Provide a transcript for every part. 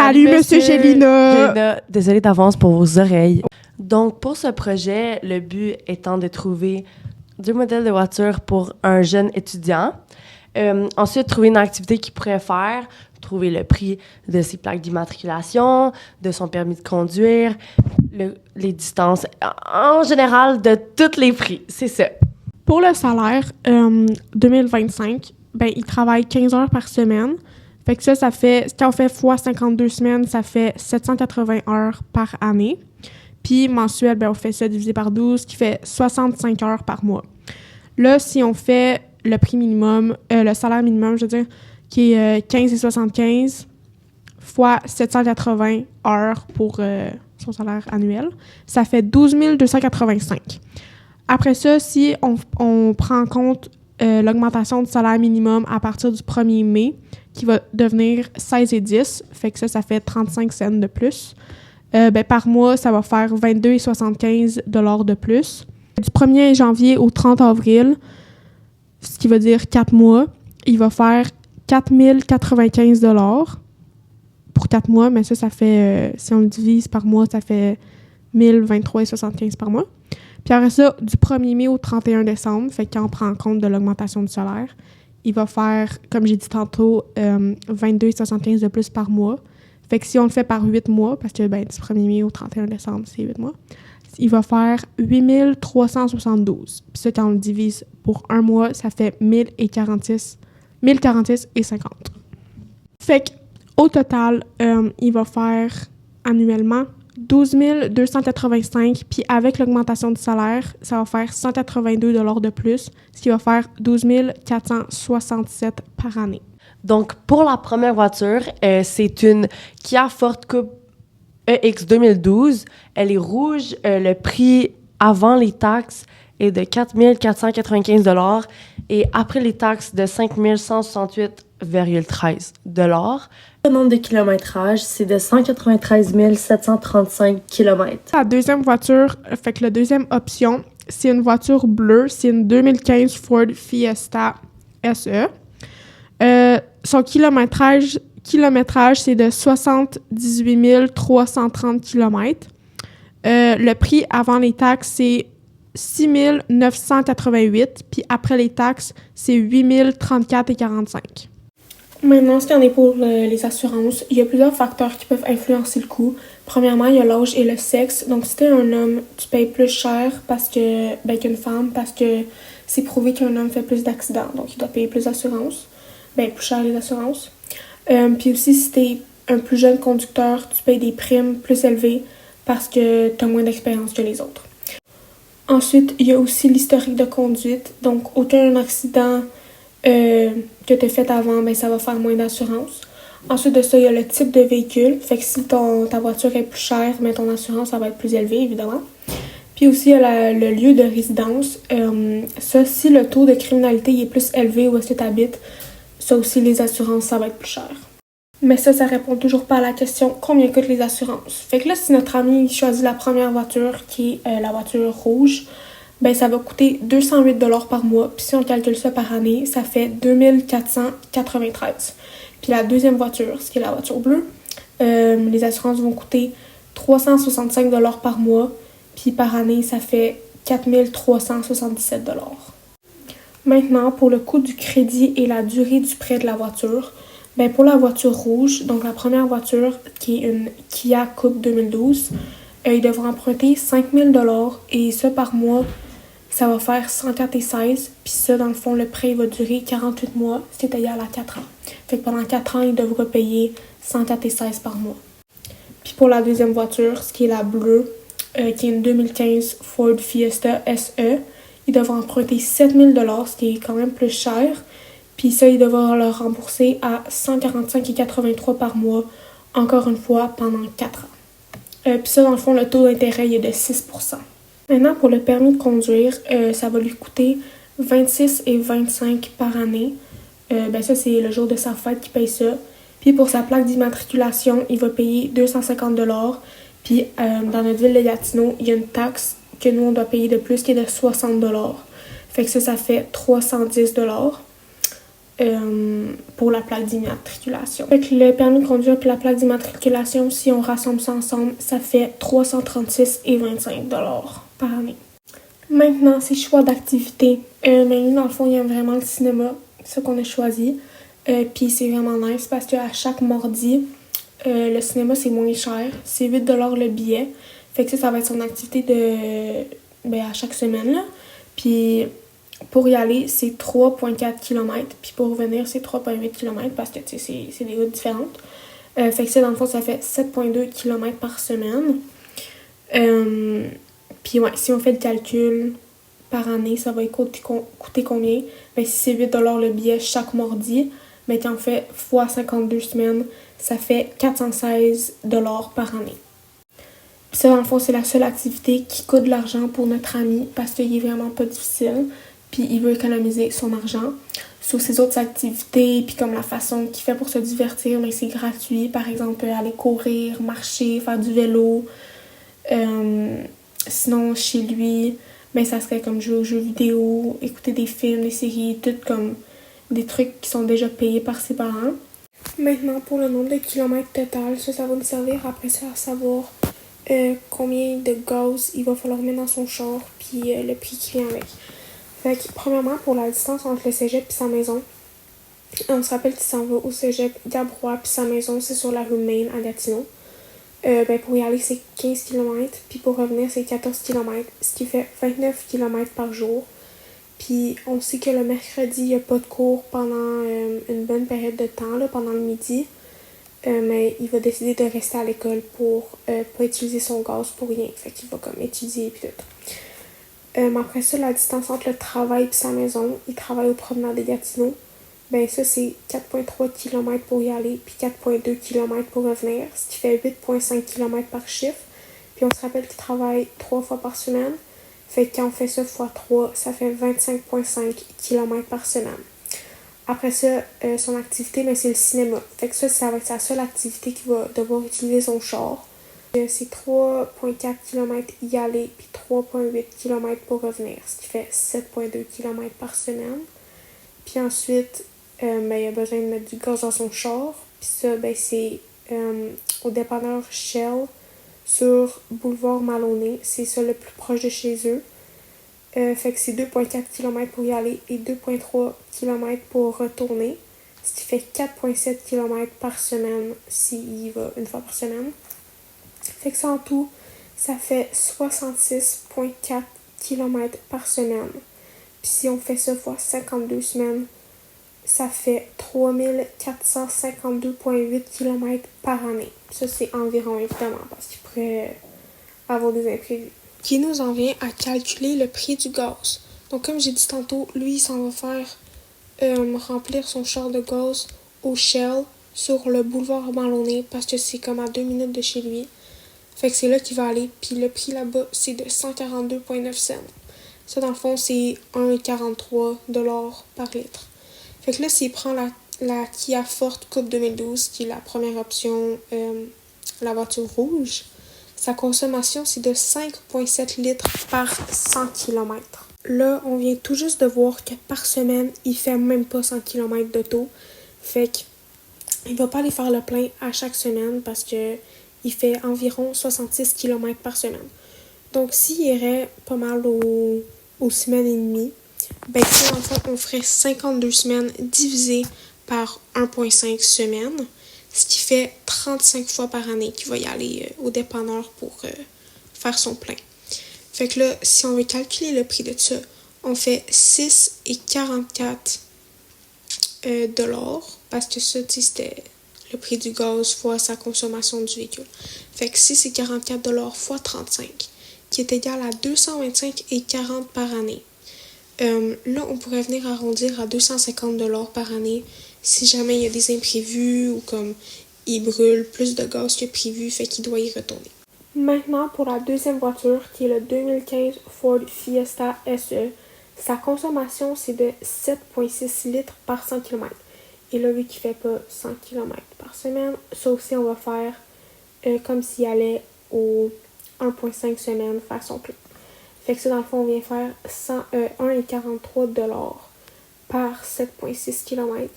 Salut, Monsieur Gélina! Désolée d'avance pour vos oreilles. Donc, pour ce projet, le but étant de trouver 2 modèles de voitures pour un jeune étudiant. Ensuite, trouver une activité qu'il pourrait faire, trouver le prix de ses plaques d'immatriculation, de son permis de conduire, les distances, en général, de tous les prix. C'est ça. Pour le salaire 2025, ben, il travaille 15 heures par semaine. Fait que ça fait, quand on fait fois 52 semaines, ça fait 780 heures par année. Puis mensuel, ben, on fait ça divisé par 12, qui fait 65 heures par mois. Là, si on fait le prix minimum, le salaire minimum, je veux dire, qui est 15,75 fois 780 heures pour son salaire annuel, ça fait 12 285. Après ça, si on prend en compte l'augmentation du salaire minimum à partir du 1er mai, qui va devenir 16,10, fait que ça fait 35 cents de plus. Ben, par mois, ça va faire 22,75 $ de plus. Du 1er janvier au 30 avril, ce qui veut dire 4 mois, il va faire 4 095 $ pour 4 mois, mais ça fait, si on le divise par mois, ça fait 1023,75 par mois. Puis après ça, du 1er mai au 31 décembre, fait que quand on prend en compte de l'augmentation du salaire, il va faire, comme j'ai dit tantôt, 22,75 de plus par mois. Fait que si on le fait par 8 mois, parce que ben, du 1er mai au 31 décembre, c'est 8 mois, il va faire 8 372. Puis ça, quand on le divise pour un mois, ça fait 1046 et 50. Fait qu'au total, il va faire annuellement 12 285, puis avec l'augmentation du salaire, ça va faire 182 $ de plus, ce qui va faire 12 467 par année. Donc, pour la première voiture, c'est une Kia Forte EX 2012. Elle est rouge. Le prix avant les taxes est de 4 495 $ et après les taxes de 5 168,13 $. Le nombre de kilométrage, c'est de 193 735 km. La deuxième voiture, fait que la deuxième option, c'est une voiture bleue. C'est une 2015 Ford Fiesta SE. Son kilométrage, c'est de 78 330 km. Le prix avant les taxes, c'est 6 988, puis après les taxes, c'est 8 034,45. Maintenant, ce qu'il y en est pour les assurances, il y a plusieurs facteurs qui peuvent influencer le coût. Premièrement, il y a l'âge et le sexe. Donc, si t'es un homme, tu payes plus cher qu'une femme parce que c'est prouvé qu'un homme fait plus d'accidents. Donc, il doit payer plus d'assurance. Plus cher les assurances. Puis aussi, si t'es un plus jeune conducteur, tu payes des primes plus élevées parce que t'as moins d'expérience que les autres. Ensuite, il y a aussi l'historique de conduite. Donc, aucun accident que tu as fait avant, ça va faire moins d'assurance. Ensuite de ça, il y a le type de véhicule. Fait que si ta voiture est plus chère, mais ton assurance, ça va être plus élevé, évidemment. Puis aussi, il y a le lieu de résidence. Ça, si le taux de criminalité est plus élevé où est-ce que tu habites, ça aussi, les assurances, ça va être plus cher. Mais ça répond toujours pas à la question combien coûtent les assurances. Fait que là, si notre ami choisit la première voiture, qui est la voiture rouge, ça va coûter 208 $ par mois. Puis si on calcule ça par année, ça fait 2493. Puis la deuxième voiture, ce qui est la voiture bleue, les assurances vont coûter 365 $ par mois. Puis par année, ça fait 4377 $. Maintenant, pour le coût du crédit et la durée du prêt de la voiture, pour la voiture rouge, donc la première voiture qui est une Kia Coupe 2012, ils devront emprunter 5 000 $ et ça par mois, ça va faire 104,16. Puis ça, dans le fond, le prêt va durer 48 mois, ce qui est égal à 4 ans. Fait que pendant 4 ans, ils devront payer 104,16 par mois. Puis pour la deuxième voiture, ce qui est la bleue, qui est une 2015 Ford Fiesta SE, ils devront emprunter 7 000 $, ce qui est quand même plus cher. Puis ça, ils devront le rembourser à 145,83 par mois, encore une fois, pendant 4 ans. Puis ça, dans le fond, le taux d'intérêt est de 6 %. Maintenant, pour le permis de conduire, ça va lui coûter 26 et 25 par année. Ça, c'est le jour de sa fête qui paye ça. Puis pour sa plaque d'immatriculation, il va payer 250 $. Puis dans notre ville de Gatineau, il y a une taxe que nous, on doit payer de plus qui est de 60 $. Fait que ça fait 310 $. pour la plaque d'immatriculation. Avec le permis de conduire et la plaque d'immatriculation, si on rassemble ça ensemble, ça fait 336,25 $ par année. Maintenant, c'est choix d'activité. Mais nous, dans le fond, il y a vraiment le cinéma, c'est ce qu'on a choisi. Puis c'est vraiment nice parce qu'à chaque mardi, le cinéma, c'est moins cher. C'est 8 $ le billet. Fait que ça va être son activité à chaque semaine, là. Puis pour y aller, c'est 3,4 km. Puis pour revenir, c'est 3,8 km parce que, tu sais, c'est des routes différentes. Fait que ça, dans le fond, ça fait 7,2 km par semaine. Puis ouais, si on fait le calcul par année, ça va coûter combien? Ben, si c'est 8 $ le billet chaque mardi, mais quand on fait fois 52 semaines, ça fait 416 $ par année. Puis ça, dans le fond, c'est la seule activité qui coûte de l'argent pour notre ami parce qu'il est vraiment pas difficile. Puis il veut économiser son argent. Sur ses autres activités, puis comme la façon qu'il fait pour se divertir, mais c'est gratuit. Par exemple, aller courir, marcher, faire du vélo. Sinon, chez lui, ça serait comme jouer aux jeux vidéo, écouter des films, des séries, tout comme des trucs qui sont déjà payés par ses parents. Maintenant, pour le nombre de kilomètres total, ça va nous servir après ça à savoir combien de gaz il va falloir mettre dans son char, puis le prix qui vient avec. Fait que, premièrement, pour la distance entre le cégep et sa maison, on se rappelle qu'il s'en va au cégep Gabrois, puis sa maison, c'est sur la rue Main à Gatineau. Pour y aller, c'est 15 km, puis pour revenir, c'est 14 km, ce qui fait 29 km par jour. Puis on sait que le mercredi, il n'y a pas de cours pendant une bonne période de temps, là, pendant le midi. Mais il va décider de rester à l'école pour pas utiliser son gaz pour rien. Fait qu'il va comme étudier et tout. Après ça, la distance entre le travail et sa maison, il travaille au promenade des Gatineau. Ça, c'est 4,3 km pour y aller, puis 4,2 km pour revenir, ce qui fait 8,5 km par chiffre. Puis on se rappelle qu'il travaille 3 fois par semaine. Fait que quand on fait ça fois 3, ça fait 25,5 km par semaine. Après ça, son activité, c'est le cinéma. Fait que ça va être sa seule activité qu'il va devoir utiliser son char. C'est 3,4 km y aller, puis 3,8 km pour revenir, ce qui fait 7,2 km par semaine. Puis ensuite, il a besoin de mettre du gaz dans son char. Puis ça, c'est au dépanneur Shell sur Boulevard Maloney. C'est ça le plus proche de chez eux. Fait que c'est 2,4 km pour y aller et 2,3 km pour retourner. Ce qui fait 4,7 km par semaine s'il y va une fois par semaine. Fait que ça en tout, ça fait 66,4 km par semaine. Puis si on fait ça fois 52 semaines, ça fait 3452,8 km par année. Ça, c'est environ, évidemment, parce qu'il pourrait avoir des imprévus. Qui nous en vient à calculer le prix du gaz. Donc, comme j'ai dit tantôt, lui, il s'en va faire remplir son char de gaz au Shell sur le boulevard Maloney parce que c'est comme à 2 minutes de chez lui. Fait que c'est là qu'il va aller. Puis le prix là-bas, c'est de 142,9 cents. Ça, dans le fond, c'est 1,43 $ par litre. Fait que là, s'il prend la Kia Forte Coupe 2012, qui est la première option, la voiture rouge, sa consommation, c'est de 5,7 litres par 100 km. Là, on vient tout juste de voir que par semaine, il fait même pas 100 km d'auto. Fait qu'il va pas aller faire le plein à chaque semaine parce que il fait environ 66 km par semaine. Donc, s'il irait pas mal aux semaines et demie, dans le fond, on ferait 52 semaines divisé par 1,5 semaines, ce qui fait 35 fois par année qu'il va y aller au dépanneur pour faire son plein. Fait que là, si on veut calculer le prix de ça, on fait 6,44 $, parce que ça, c'était le prix du gaz fois sa consommation du véhicule. Fait que 6,44 $ fois 35, qui est égal à 225,40 par année. Là, on pourrait venir arrondir à 250 $ par année si jamais il y a des imprévus ou comme il brûle plus de gaz que prévu, fait qu'il doit y retourner. Maintenant, pour la deuxième voiture, qui est le 2015 Ford Fiesta SE, sa consommation, c'est de 7,6 litres par 100 km. Et là, vu qu'il ne fait pas 100 km par semaine, ça aussi, on va faire comme s'il allait au 1,5 semaines faire son plein. Fait que ça, dans le fond, on vient faire 1,43 $ par 7,6 km,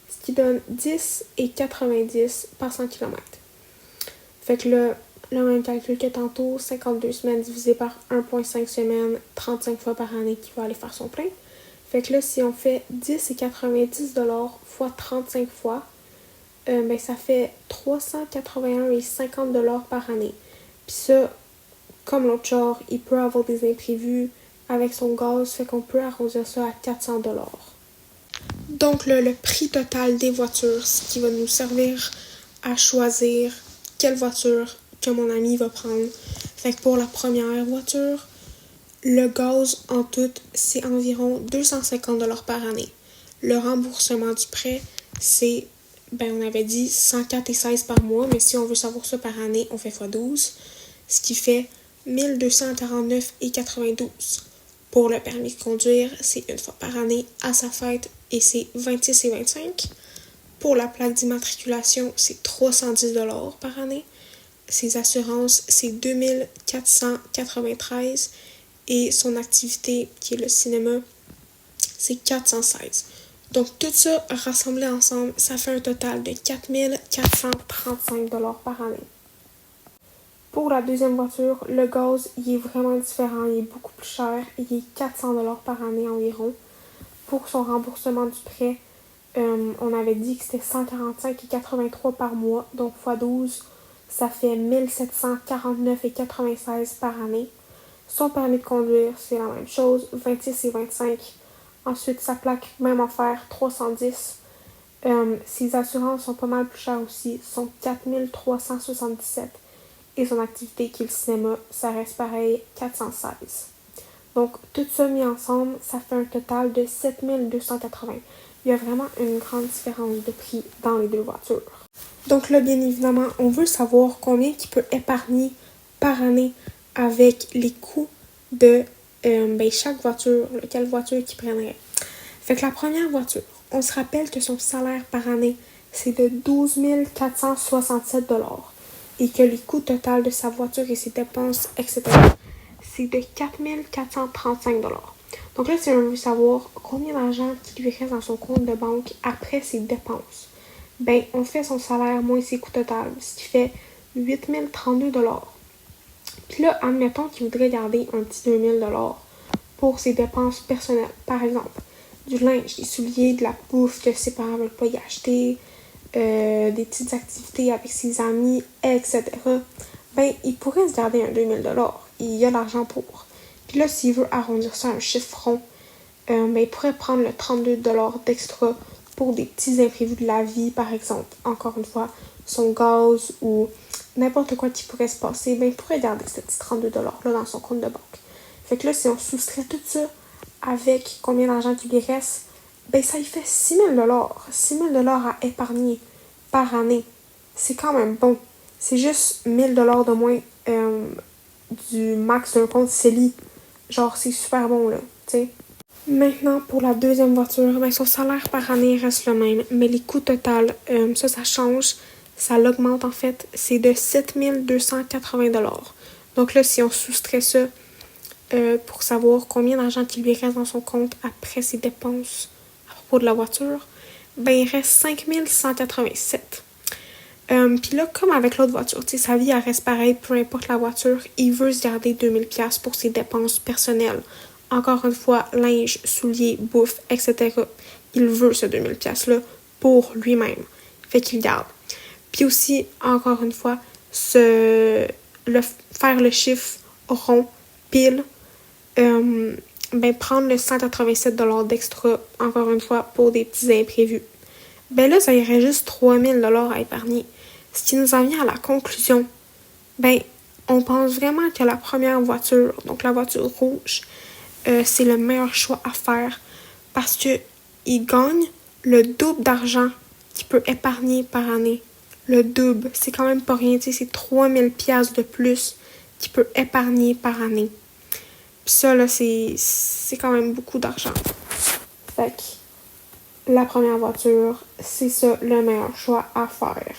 ce qui donne 10,90 par 100 km. Fait que là, le même calcul que tantôt, 52 semaines divisé par 1,5 semaines, 35 fois par année qui va aller faire son plein. Fait que là, si on fait 10,90 fois 35 fois, ben ça fait 381,50 par année. Puis ça, comme l'autre char, il peut avoir des imprévus avec son gaz, fait qu'on peut arrondir ça à 400 $. Donc là, le prix total des voitures, ce qui va nous servir à choisir quelle voiture que mon ami va prendre. Fait que pour la première voiture, le gaz en tout, c'est environ 250 $ par année. Le remboursement du prêt, c'est, on avait dit 104,16 par mois, mais si on veut savoir ça par année, on fait x12, ce qui fait 1249,92. Pour le permis de conduire, c'est une fois par année à sa fête et c'est 26,25. Pour la plaque d'immatriculation, c'est 310 $ par année. Ses assurances, c'est 2493 et son activité, qui est le cinéma, c'est 416. Donc, tout ça rassemblé ensemble, ça fait un total de 4435 $ par année. Pour la deuxième voiture, le gaz, il est vraiment différent, il est beaucoup plus cher, il est 400 $ par année environ. Pour son remboursement du prêt, on avait dit que c'était 145,83 par mois, donc x12, ça fait 1749,96 par année. Son permis de conduire, c'est la même chose, 26,25. Ensuite, sa plaque, même affaire, 310. Ses assurances sont pas mal plus chères aussi, sont 4377. Et son activité qui est le cinéma, ça reste pareil, 416. Donc, tout ça mis ensemble, ça fait un total de 7280. Il y a vraiment une grande différence de prix dans les deux voitures. Donc là, bien évidemment, on veut savoir combien il peut épargner par année avec les coûts de chaque voiture, quelle voiture qu'il prendrait. Fait que la première voiture, on se rappelle que son salaire par année, c'est de 12 467 $ et que les coûts total de sa voiture et ses dépenses, etc., c'est de 4 435 $. Donc là, si on veut savoir combien d'argent qui lui reste dans son compte de banque après ses dépenses, on fait son salaire moins ses coûts totaux, ce qui fait 8 032 $. Puis là, admettons qu'il voudrait garder un petit 2 000 $ pour ses dépenses personnelles. Par exemple, du linge, des souliers, de la bouffe que ses parents ne veulent pas y acheter, des petites activités avec ses amis, etc. Il pourrait se garder un 2 000 $. Il y a l'argent pour. Puis là, s'il veut arrondir ça à un chiffre rond, il pourrait prendre le 32 $ d'extra pour des petits imprévus de la vie, par exemple. Encore une fois, son gaz ou n'importe quoi qui pourrait se passer, il pourrait garder ce petit 32 $ là dans son compte de banque. Fait que là, si on soustrait tout ça avec combien d'argent qu'il lui reste, ça lui fait 6 000 $. 6 000 $ à épargner par année. C'est quand même bon. C'est juste 1 000 $ de moins du max d'un compte CELI. Genre, c'est super bon, là, tu sais. Maintenant, pour la deuxième voiture, son salaire par année reste le même, mais les coûts totaux, ça change. Ça l'augmente, en fait. C'est de 7 280 $. Donc là, si on soustrait ça pour savoir combien d'argent qu'il lui reste dans son compte après ses dépenses à propos de la voiture, il reste 5 187. Puis là, comme avec l'autre voiture, sa vie, elle reste pareille, peu importe la voiture, il veut se garder 2000 $ pour ses dépenses personnelles. Encore une fois, linge, souliers, bouffe, etc. Il veut ce 2000 $ là pour lui-même. Fait qu'il garde. Puis aussi, encore une fois, faire le chiffre rond, pile, prendre le 187 $ d'extra, encore une fois, pour des petits imprévus. Là, ça irait juste 3 000 $ à épargner. Ce qui nous en vient à la conclusion, on pense vraiment que la première voiture, donc la voiture rouge, c'est le meilleur choix à faire parce que il gagne le double d'argent qu'il peut épargner par année. Le double, c'est quand même pas rien, c'est 3 000 $ de plus qu'il peut épargner par année. Puis ça, là, c'est quand même beaucoup d'argent. Fait que la première voiture, c'est ça le meilleur choix à faire.